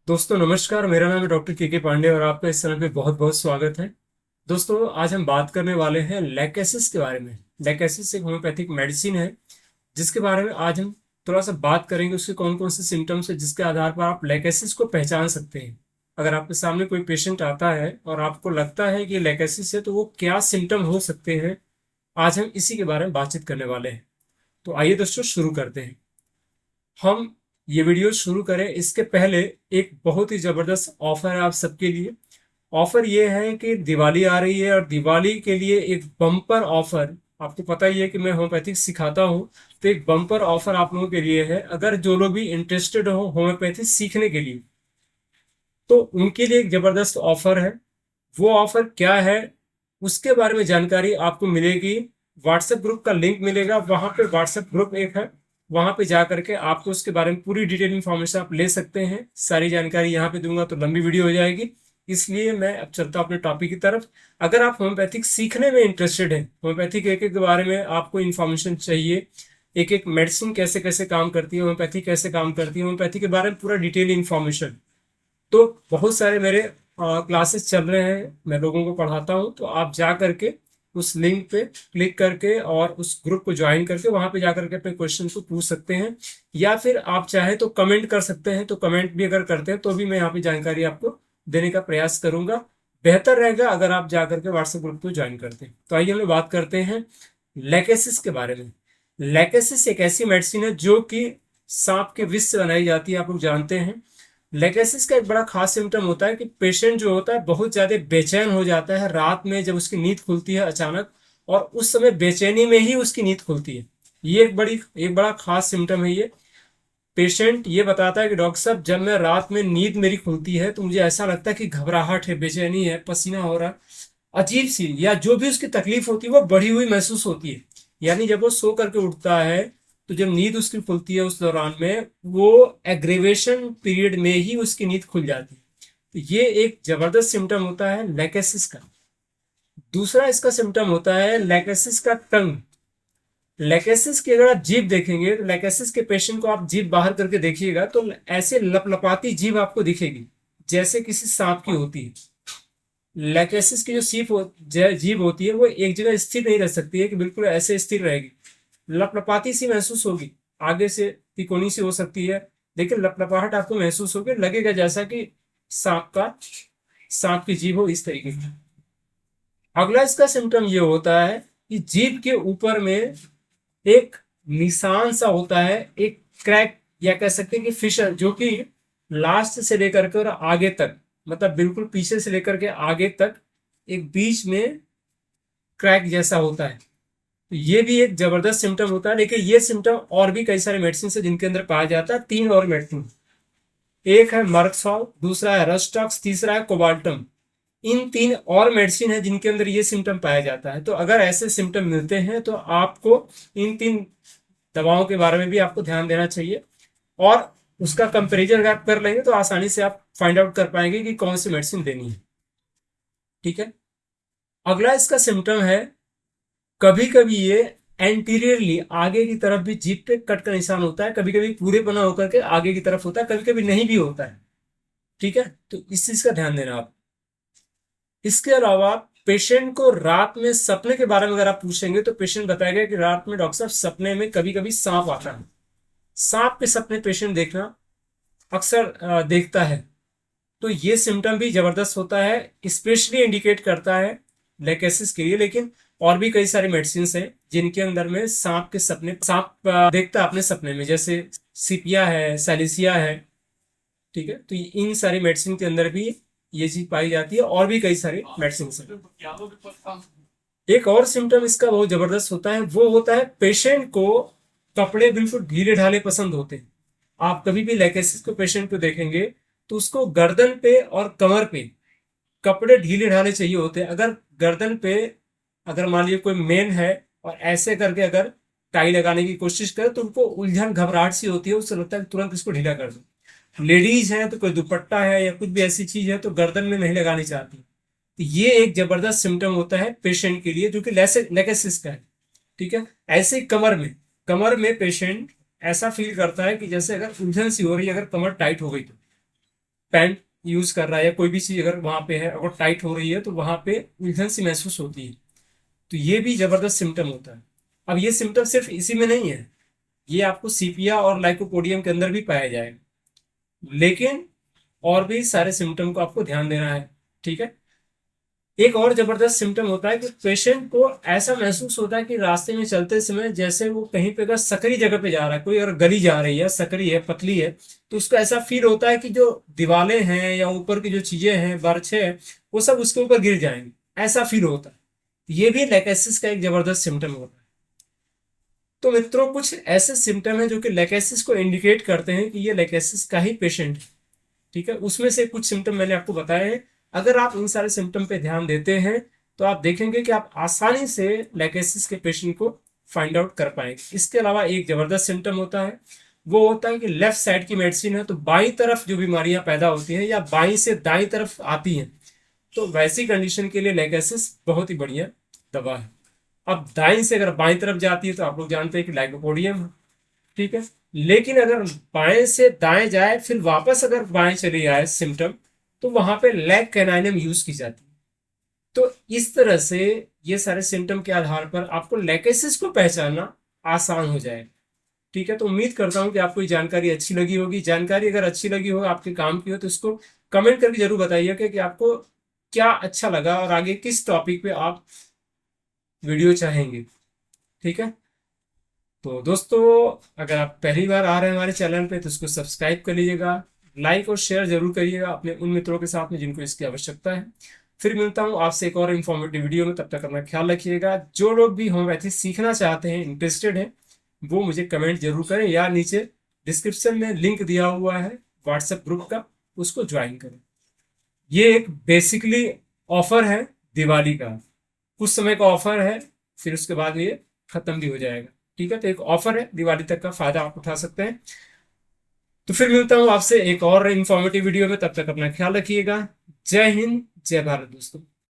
दोस्तों नमस्कार। मेरा नाम है डॉक्टर के पांडे और आपका इस चैनल पे बहुत बहुत स्वागत है। दोस्तों आज हम बात करने वाले हैं लैकेसिस के बारे में। लैकेसिस एक होम्योपैथिक मेडिसिन है जिसके बारे में आज हम थोड़ा सा बात करेंगे। उसके कौन कौन से सिम्टम्स है जिसके आधार पर आप लैकेसिस को पहचान सकते हैं। अगर आपके सामने कोई पेशेंट आता है और आपको लगता है कि लैकेसिस है तो वो क्या सिम्टम हो सकते हैं, आज हम इसी के बारे में बातचीत करने वाले हैं। तो आइए दोस्तों शुरू करते हैं। हम ये वीडियो शुरू करें इसके पहले एक बहुत ही जबरदस्त ऑफर है आप सबके लिए। ऑफर ये है कि दिवाली आ रही है और दिवाली के लिए एक बम्पर ऑफर। आपको पता ही है कि मैं होम्योपैथिक सिखाता हूँ, तो एक बम्पर ऑफर आप लोगों के लिए है। अगर जो लोग भी इंटरेस्टेड हो होम्योपैथी सीखने के लिए तो उनके लिए एक जबरदस्त ऑफर है। वो ऑफर क्या है उसके बारे में जानकारी आपको मिलेगी। व्हाट्सएप ग्रुप का लिंक मिलेगा, वहां पे व्हाट्सएप ग्रुप एक है, वहां पे जा करके आपको उसके बारे में पूरी डिटेल इंफॉर्मेशन आप ले सकते हैं। सारी जानकारी यहाँ पे दूंगा तो लंबी वीडियो हो जाएगी, इसलिए मैं अब चलता हूँ अपने टॉपिक की तरफ। अगर आप होम्योपैथिक सीखने में इंटरेस्टेड हैं, होम्योपैथिक एक एक के बारे में आपको इन्फॉर्मेशन चाहिए, एक एक मेडिसिन कैसे कैसे काम करती है, होम्योपैथी कैसे काम करती है, होम्योपैथी के बारे में पूरा डिटेल इन्फॉर्मेशन, तो बहुत सारे मेरे क्लासेस चल रहे हैं, मैं लोगों को पढ़ाता हूँ। तो आप जा करके उस लिंक पे क्लिक करके और उस ग्रुप को ज्वाइन करके वहां पे जा करके अपने क्वेश्चन को पूछ सकते हैं, या फिर आप चाहे तो कमेंट कर सकते हैं। तो कमेंट भी अगर करते हैं तो भी मैं यहाँ पे जानकारी आपको देने का प्रयास करूंगा। बेहतर रहेगा अगर आप जा करके व्हाट्सएप ग्रुप को ज्वाइन करते हैं। तो आइए हम लोग बात करते हैं लैकेसिस के बारे में। लैकेसिस एक ऐसी मेडिसिन है जो कि सांप के विष से बनाई जाती है, आप लोग जानते हैं। लेकेसिस का एक बड़ा खास सिम्टम होता है कि पेशेंट जो होता है बहुत ज्यादा बेचैन हो जाता है रात में जब उसकी नींद खुलती है अचानक, और उस समय बेचैनी में ही उसकी नींद खुलती है। ये एक बड़ा खास सिम्टम है ये। पेशेंट ये बताता है कि डॉक्टर साहब जब मैं रात में नींद मेरी खुलती है तो मुझे ऐसा लगता है कि घबराहट है, बेचैनी है, पसीना हो रहा है, अजीब सी, या जो भी उसकी तकलीफ होती है वो बढ़ी हुई महसूस होती है। यानी जब वो सो करके उठता है तो जब नींद उसकी खुलती है उस दौरान में वो एग्रीवेशन पीरियड में ही उसकी नींद खुल जाती है। तो ये एक जबरदस्त सिम्टम होता है लैकेसिस का। दूसरा इसका सिम्टम होता है लैकेसिस का टंग। लैकेसिस की अगर आप जीभ देखेंगे तो लैकेसिस के पेशेंट को आप जीभ बाहर करके देखिएगा तो ऐसे लपलपाती जीभ आपको दिखेगी जैसे किसी सांप की होती है। लैकेसिस की जो जीभ होती है वो एक जगह स्थिर नहीं रह सकती है कि बिल्कुल ऐसे स्थिर रहेगी, लपलपाती सी महसूस होगी। आगे से तिकोनी सी हो सकती है, लेकिन लपलपाहट आपको महसूस होगी, लगेगा जैसा कि सांप का सांप की जीभ हो, इस तरीके की। अगला इसका सिम्टम ये होता है कि जीभ के ऊपर में एक निशान सा होता है, एक क्रैक या कह सकते हैं कि फिशर, जो कि लास्ट से लेकर के और आगे तक, मतलब बिल्कुल पीछे से लेकर के आगे तक एक बीच में क्रैक जैसा होता है। तो ये भी एक जबरदस्त सिम्टम होता है। लेकिन ये सिम्टम और भी कई सारे मेडिसिन है जिनके अंदर पाया जाता है। तीन और मेडिसिन, एक है मर्कसॉल, दूसरा है रस्टॉक्स, तीसरा है कोबाल्टम। इन तीन और मेडिसिन है जिनके अंदर ये सिम्टम पाया जाता है। तो अगर ऐसे सिम्टम मिलते हैं तो आपको इन तीन दवाओं के बारे में भी आपको ध्यान देना चाहिए, और उसका कंपेरिजन अगर आप कर लेंगे तो आसानी से आप फाइंड आउट कर पाएंगे कि कौन सी मेडिसिन देनी है। ठीक है। अगला इसका सिम्टम है, कभी कभी ये एंटीरियरली आगे की तरफ भी जीभ पे कट का निशान होता है, कभी कभी पूरे बना होकर के आगे की तरफ होता है, कभी कभी नहीं भी होता है। ठीक है, तो इस चीज का ध्यान देना आप। इसके अलावा पेशेंट को रात में सपने के बारे में अगर आप पूछेंगे तो पेशेंट बताएगा कि रात में डॉक्टर साहब सपने में कभी कभी सांप आता है। सांप के सपने पेशेंट देखना अक्सर देखता है। तो ये सिम्टम भी जबरदस्त होता है, स्पेशली इंडिकेट करता है लेकेसिस के लिए। लेकिन और भी कई सारी मेडिसिन है जिनके अंदर में सांप के सपने, सांप देखता है अपने सपने में, जैसे सीपिया है, सैलिसिया है। ठीक है, तो इन सारी मेडिसिन के अंदर भी ये चीज पाई जाती है, और भी कई सारी मेडिसिन है। एक और सिम्टम इसका बहुत जबरदस्त होता है, वो होता है पेशेंट को कपड़े बिल्कुल ढीले ढाले पसंद होते हैं। आप कभी भी लेकेसिस को पेशेंट को देखेंगे तो उसको गर्दन पे और कमर पे कपड़े ढीले ढाले चाहिए होते हैं। अगर गर्दन पे, अगर मान लीजिए कोई मेन है और ऐसे करके अगर टाई लगाने की कोशिश करे तो उनको उलझन घबराहट सी होती है, उससे लगता है तुरंत इसको ढीला कर दो। लेडीज है तो कोई दुपट्टा है या कुछ भी ऐसी चीज है तो गर्दन में नहीं लगानी चाहती। तो ये एक जबरदस्त सिम्टम होता है पेशेंट के लिए जो कि लेकेसिस का है। ठीक है। ऐसे ही कमर में पेशेंट ऐसा फील करता है कि जैसे अगर उलझन सी हो रही है, अगर कमर टाइट हो गई तो। पैंट यूज कर रहा है या कोई भी चीज अगर वहां पे है, अगर टाइट हो रही है तो वहां पे उलझन सी महसूस होती है। तो ये भी जबरदस्त सिम्टम होता है। अब ये सिम्टम सिर्फ इसी में नहीं है, ये आपको सीपिया और लाइकोपोडियम के अंदर भी पाया जाएगा, लेकिन और भी सारे सिम्टम को आपको ध्यान देना है। ठीक है। एक और जबरदस्त सिम्टम होता है कि पेशेंट को ऐसा महसूस होता है कि रास्ते में चलते समय जैसे वो कहीं पे अगर सकरी जगह पे जा रहा है, कोई अगर गली जा रही है, सकरी है, पतली है, तो उसको ऐसा फील होता है कि जो दीवारें हैं या ऊपर की जो चीजें हैं, बर्छे हैं, वो सब उसके ऊपर गिर जाएंगे, ऐसा फील होता है। ये भी लेकेसिस का एक जबरदस्त सिम्टम होता है। तो मित्रों, कुछ ऐसे सिम्टम हैं जो कि लेकेसिस को इंडिकेट करते हैं कि ये लेकेसिस का ही पेशेंट है। ठीक है। उसमें से कुछ सिम्टम मैंने आपको बताए हैं। अगर आप इन सारे सिम्टम पे ध्यान देते हैं तो आप देखेंगे कि आप आसानी से लेकेसिस के पेशेंट को फाइंड आउट कर पाएंगे। इसके अलावा एक जबरदस्त सिम्टम होता है, वो होता है कि लेफ्ट साइड की मेडिसिन है तो बाई तरफ जो बीमारियां पैदा होती हैं या बाई से दाई तरफ आती हैं, तो वैसी कंडीशन के लिए लेकेसिस बहुत ही बढ़िया दवा है। अब दाई से अगर बाई तरफ जाती है तो आप लोग जानते हैं कि लाइकोपोडियम है। ठीक है। लेकिन अगर बाएं से दाएं जाए फिर वापस अगर बाएं चली आए सिम्टम, तो वहां पे लैक कैनाइनम यूज की जाती है। तो इस तरह से ये सारे सिम्टम के आधार पर आपको लेकेसिस को पहचानना आसान हो जाएगा। ठीक है। तो उम्मीद करता हूं कि आपको ये जानकारी अच्छी लगी होगी। जानकारी अगर अच्छी लगी हो, आपके काम की हो, तो इसको कमेंट करके जरूर बताइए कि आपको क्या अच्छा लगा और आगे किस टॉपिक पे आप वीडियो चाहेंगे। ठीक है। तो दोस्तों, अगर आप पहली बार आ रहे हैं हमारे चैनल पे तो इसको सब्सक्राइब कर लीजिएगा, लाइक और शेयर जरूर करिएगा अपने उन मित्रों के साथ में जिनको इसकी आवश्यकता है। फिर मिलता हूँ आपसे एक और इन्फॉर्मेटिव वीडियो में। तब तक अपना ख्याल रखिएगा। जो लोग भी होम्योपैथी सीखना चाहते हैं, इंटरेस्टेड हैं, वो मुझे कमेंट जरूर करें या नीचे डिस्क्रिप्शन में लिंक दिया हुआ है व्हाट्सएप ग्रुप का, उसको ज्वाइन करें। ये एक बेसिकली ऑफर है दिवाली का, कुछ समय का ऑफर है, फिर उसके बाद ये खत्म भी हो जाएगा। ठीक है। तो एक ऑफर है, दिवाली तक का फायदा आप उठा सकते हैं। तो फिर मिलता हूं आपसे एक और इंफॉर्मेटिव वीडियो में। तब तक अपना ख्याल रखिएगा। जय हिंद, जय भारत दोस्तों।